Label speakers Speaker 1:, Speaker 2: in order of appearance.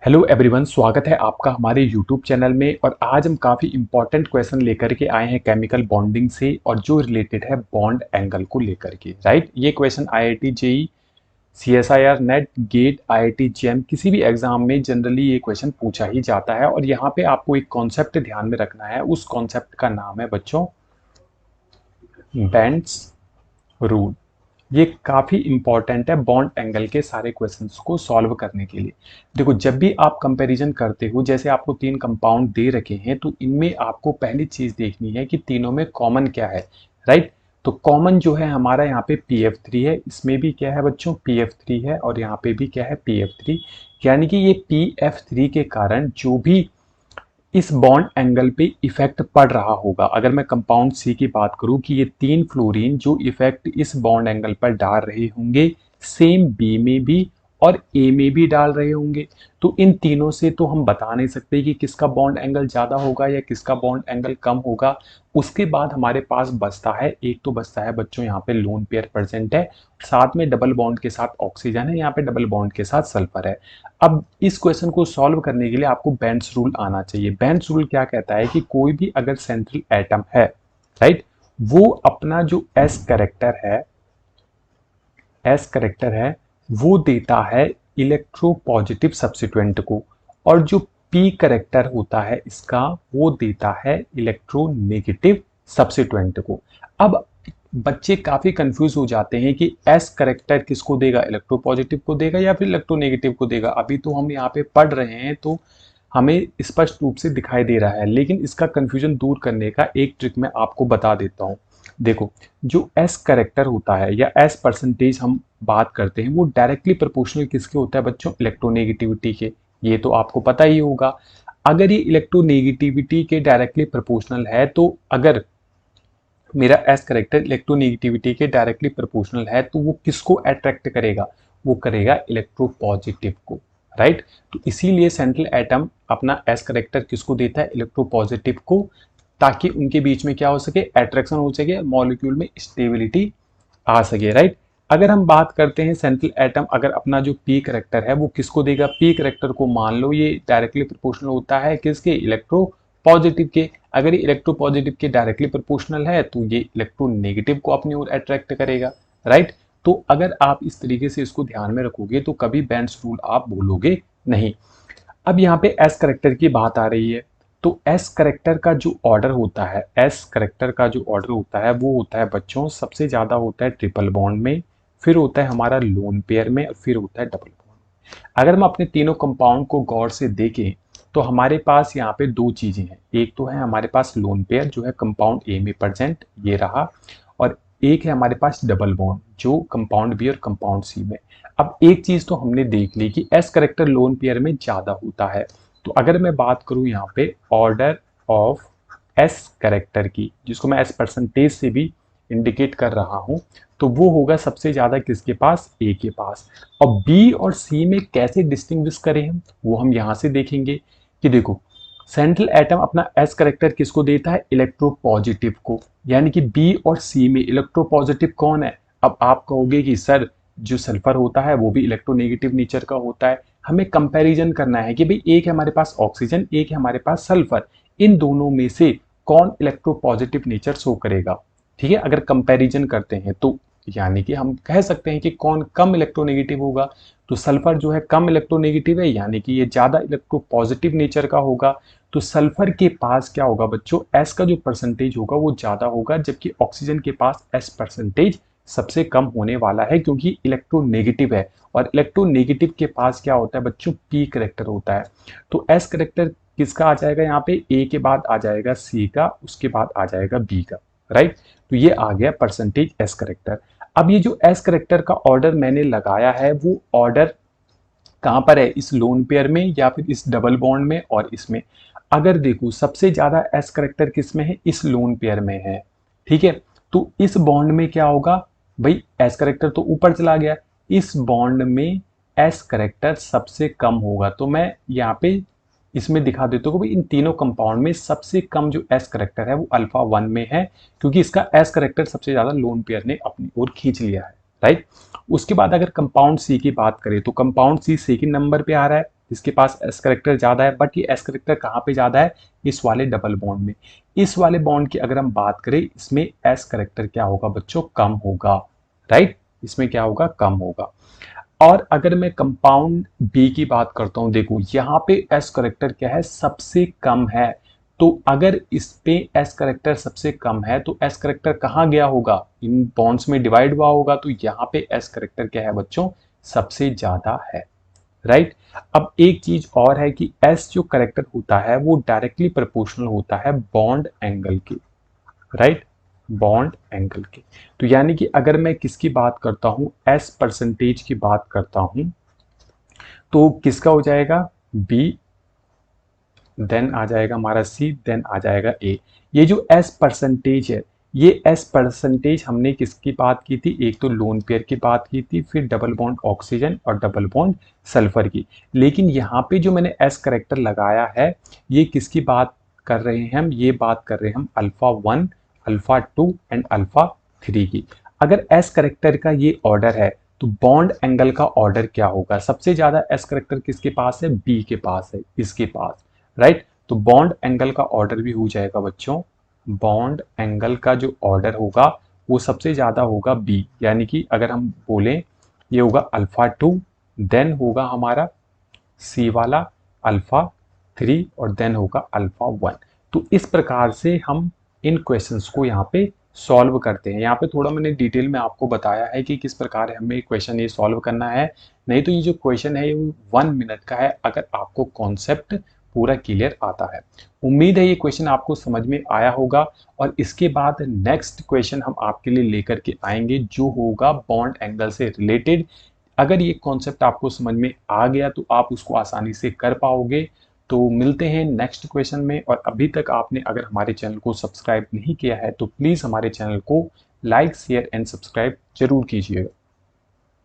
Speaker 1: Hello everyone, स्वागत है आपका हमारे यूट्यूब चैनल में। और आज हम काफ़ी इंपॉर्टेंट क्वेश्चन लेकर के आए हैं केमिकल बॉन्डिंग से, और जो रिलेटेड है बॉन्ड एंगल को लेकर के। राइट, ये question IIT JEE, CSIR NET, GATE, IIT JAM किसी भी एग्जाम में जनरली ये क्वेश्चन पूछा ही जाता है। और यहाँ पे आपको एक कॉन्सेप्ट ध्यान में रखना है, उस कॉन्सेप्ट का नाम है बच्चों बेंड्स रूल। ये काफ़ी इंपॉर्टेंट है बॉन्ड एंगल के सारे क्वेश्चंस को सॉल्व करने के लिए। देखो, जब भी आप कंपैरिजन करते हो, जैसे आपको तीन कंपाउंड दे रखे हैं, तो इनमें आपको पहली चीज़ देखनी है कि तीनों में कॉमन क्या है। राइट, तो कॉमन जो है हमारा यहाँ पे PF3 है, इसमें भी क्या है बच्चों PF3 है, और यहाँ पे भी क्या है PF3। यानी कि ये PF3 के कारण जो भी इस बॉन्ड एंगल पे इफेक्ट पड़ रहा होगा। अगर मैं कंपाउंड सी की बात करूं कि ये तीन फ्लोरीन जो इफेक्ट इस बॉन्ड एंगल पर डाल रहे होंगे, सेम बी में भी और ए में भी डाल रहे होंगे। तो इन तीनों से तो हम बता नहीं सकते कि किसका बॉन्ड एंगल ज़्यादा होगा या किसका बॉन्ड एंगल कम होगा। उसके बाद हमारे पास बचता है, एक तो बचता है बच्चों यहाँ पे लोन पेयर प्रेजेंट है, साथ में डबल बॉन्ड के साथ ऑक्सीजन है, यहाँ पे डबल बॉन्ड के साथ सल्फर है। अब इस क्वेश्चन को सॉल्व करने के लिए आपको बेंड्स रूल आना चाहिए। बेंड्स रूल क्या कहता है कि कोई भी अगर सेंट्रल एटम है, राइट, वो अपना जो एस करेक्टर है वो देता है इलेक्ट्रोपॉजिटिव सब्स्टिट्यूएंट को, और जो पी करेक्टर होता है इसका वो देता है इलेक्ट्रोनेगेटिव सब्स्टिट्यूएंट को। अब बच्चे काफी कंफ्यूज हो जाते हैं कि एस करेक्टर किसको देगा, इलेक्ट्रोपॉजिटिव को देगा या फिर इलेक्ट्रोनेगेटिव को देगा। अभी तो हम यहाँ पे पढ़ रहे हैं तो हमें स्पष्ट रूप से दिखाई दे रहा है, लेकिन इसका कंफ्यूजन दूर करने का एक ट्रिक मैं आपको बता देता हूँ। देखो, जो एस करेक्टर होता है या एस परसेंटेज हम बात करते हैं, वो डायरेक्टली प्रोपोर्शनल किसके होता है बच्चों, इलेक्ट्रोनेगेटिविटी के। ये तो आपको पता ही होगा। अगर ये इलेक्ट्रोनेगेटिविटी के डायरेक्टली प्रोपोर्शनल है, तो अगर मेरा एस करेक्टर इलेक्ट्रोनेगेटिविटी के डायरेक्टली प्रोपोर्शनल है, तो वो किसको अट्रैक्ट करेगा, वो करेगा इलेक्ट्रोपॉजिटिव को। राइट, तो इसीलिए सेंट्रल एटम अपना एस करेक्टर किसको देता है, इलेक्ट्रोपॉजिटिव को, ताकि उनके बीच में क्या हो सके, अट्रैक्शन हो सके, मॉलिक्यूल में स्टेबिलिटी आ सके। राइट, अगर हम बात करते हैं सेंट्रल एटम अगर अपना जो पी करेक्टर है वो किसको देगा, पी करेक्टर को मान लो ये डायरेक्टली प्रोपोर्शनल होता है किसके, इलेक्ट्रो पॉजिटिव के। अगर ये इलेक्ट्रो पॉजिटिव के डायरेक्टली प्रोपोर्शनल है तो ये इलेक्ट्रो नेगेटिव को अपनी ओर अट्रैक्ट करेगा। राइट, तो अगर आप इस तरीके से इसको ध्यान में रखोगे तो कभी बेंड्स रूल आप भूलोगे नहीं। अब यहाँ पे एस करेक्टर की बात आ रही है, तो एस करेक्टर का जो ऑर्डर होता है, एस करेक्टर का जो ऑर्डर होता है वो होता है बच्चों, सबसे ज्यादा होता है ट्रिपल बॉन्ड में, फिर होता है हमारा लोन पेयर में, और फिर होता है डबल बॉन्ड। अगर हम अपने तीनों कंपाउंड को गौर से देखें तो हमारे पास यहाँ पे दो चीजें हैं। एक तो है हमारे पास लोन पेयर जो है कंपाउंड ए में प्रेजेंट, ये रहा, और एक है हमारे पास डबल बॉन्ड जो कंपाउंड बी और कंपाउंड सी में। अब एक चीज तो हमने देख ली कि एस करेक्टर लोन पेयर में ज्यादा होता है। तो अगर मैं बात करूं यहाँ पे ऑर्डर ऑफ एस करेक्टर की, जिसको मैं एस परसेंटेज से भी इंडिकेट कर रहा हूं, तो वो होगा सबसे ज्यादा किसके पास, ए के पास। और बी और सी में कैसे डिस्टिंग्विश करें हम, वो हम यहां से देखेंगे कि देखो, सेंट्रल एटम अपना एस करेक्टर किसको देता है, इलेक्ट्रोपॉजिटिव को। यानी कि बी और सी में इलेक्ट्रोपॉजिटिव कौन है। अब आप कहोगे कि सर जो सल्फर होता है वो भी इलेक्ट्रोनेगेटिव नेचर का होता है। हमें कंपैरिजन करना है कि भाई एक है हमारे पास ऑक्सीजन, एक है हमारे पास सल्फर, इन दोनों में से कौन इलेक्ट्रोपॉजिटिव नेचर शो करेगा। ठीक है, अगर कंपैरिजन करते हैं तो यानी कि हम कह सकते हैं कि कौन कम इलेक्ट्रोनेगेटिव होगा। तो सल्फर जो है कम इलेक्ट्रोनेगेटिव है, यानी कि ये ज्यादा इलेक्ट्रोपॉजिटिव नेचर का होगा। तो सल्फर के पास क्या होगा बच्चों, एस का जो परसेंटेज होगा वो ज्यादा होगा, जबकि ऑक्सीजन के पास एस परसेंटेज सबसे कम होने वाला है, क्योंकि इलेक्ट्रोनेगेटिव है। और इलेक्ट्रोनेगेटिव के पास क्या होता है बच्चों, पी करेक्टर होता है। तो एस करेक्टर किसका आ जाएगा यहाँ पे, ए के बाद आ जाएगा सी का, उसके बाद आ जाएगा बी का। राइट, तो ये आ गया परसेंटेज एस करेक्टर। अब ये जो एस करेक्टर का ऑर्डर मैंने लगाया है वो ऑर्डर कहां पर है, इस लोन पेयर में या फिर इस डबल बॉन्ड में और इसमें। अगर देखो सबसे ज्यादा एस करेक्टर किस में है, इस लोन पेयर में है। ठीक है, तो इस बॉन्ड में क्या होगा भाई, एस करेक्टर तो ऊपर चला गया, इस बॉन्ड में एस करेक्टर सबसे कम होगा। तो मैं यहाँ पे इसमें दिखा देता हूँ कि इन तीनों कंपाउंड में सबसे कम जो एस करेक्टर है वो अल्फा 1 में है, क्योंकि इसका एस करेक्टर सबसे ज्यादा लोन पेयर ने अपनी ओर खींच लिया है। राइट, उसके बाद अगर कंपाउंड सी की बात करें तो कंपाउंड सी सेकंड नंबर पे आ रहा है। जिसके पास एस करेक्टर ज़्यादा है, बट ये एस करेक्टर कहाँ पे ज़्यादा है, इस वाले डबल बॉन्ड में। इस वाले बॉन्ड की अगर हम बात करें, इसमें एस करेक्टर क्या होगा बच्चों, कम होगा, राइट, इसमें क्या होगा, कम होगा। और अगर मैं कंपाउंड बी की बात करता हूं, देखो यहाँ पे एस करेक्टर क्या है, सबसे कम है। तो अगर इस पे एस करेक्टर सबसे कम है तो एस करेक्टर कहाँ गया होगा, इन बॉन्ड्स में डिवाइड हुआ होगा, तो यहाँ पे एस करेक्टर क्या है बच्चों, सबसे ज्यादा है, राइट। अब एक चीज और है कि एस जो करेक्टर होता है वो डायरेक्टली प्रोपोर्शनल होता है बॉन्ड एंगल के, राइट, बॉन्ड एंगल के। तो यानी कि अगर मैं किसकी बात करता हूं, एस परसेंटेज की बात करता हूं, तो किसका हो जाएगा, बी, देन आ जाएगा हमारा सी, देन आ जाएगा ए। ये जो एस परसेंटेज है, ये एस परसेंटेज हमने किसकी बात की थी, एक तो लोन पेयर की बात की थी, फिर डबल बॉन्ड ऑक्सीजन और डबल बॉन्ड सल्फर की। लेकिन यहाँ पे जो मैंने एस करेक्टर लगाया है, ये किसकी बात कर रहे हैं हम, ये बात कर रहे हैं हम अल्फा 1, अल्फा 2 एंड अल्फा 3 की। अगर एस करेक्टर का ये ऑर्डर है तो बॉन्ड एंगल का ऑर्डर क्या होगा, सबसे ज्यादा एस करेक्टर किसके पास है, बी के पास है, इसके पास, राइट। तो बॉन्ड एंगल का ऑर्डर भी हो जाएगा बच्चों, बॉन्ड एंगल का जो ऑर्डर होगा वो सबसे ज्यादा होगा बी, यानी कि अगर हम बोलें ये होगा अल्फा 2, देन होगा हमारा सी वाला अल्फा 3 और देन होगा अल्फा 1। तो इस प्रकार से हम इन क्वेश्चंस को यहाँ पे सॉल्व करते हैं। यहाँ पे थोड़ा मैंने डिटेल में आपको बताया है कि किस प्रकार हमें क्वेश्चन ये सॉल्व करना है। नहीं तो ये जो क्वेश्चन है ये 1 मिनट का है, अगर आपको कॉन्सेप्ट पूरा क्लियर आता है। उम्मीद है ये क्वेश्चन आपको समझ में आया होगा, और इसके बाद नेक्स्ट क्वेश्चन हम आपके लिए लेकर के आएंगे जो होगा बॉन्ड एंगल से रिलेटेड। अगर ये कॉन्सेप्ट आपको समझ में आ गया तो आप उसको आसानी से कर पाओगे। तो मिलते हैं नेक्स्ट क्वेश्चन में, और अभी तक आपने अगर हमारे चैनल को सब्सक्राइब नहीं किया है तो प्लीज़ हमारे चैनल को लाइक, शेयर एंड सब्सक्राइब जरूर कीजिएगा।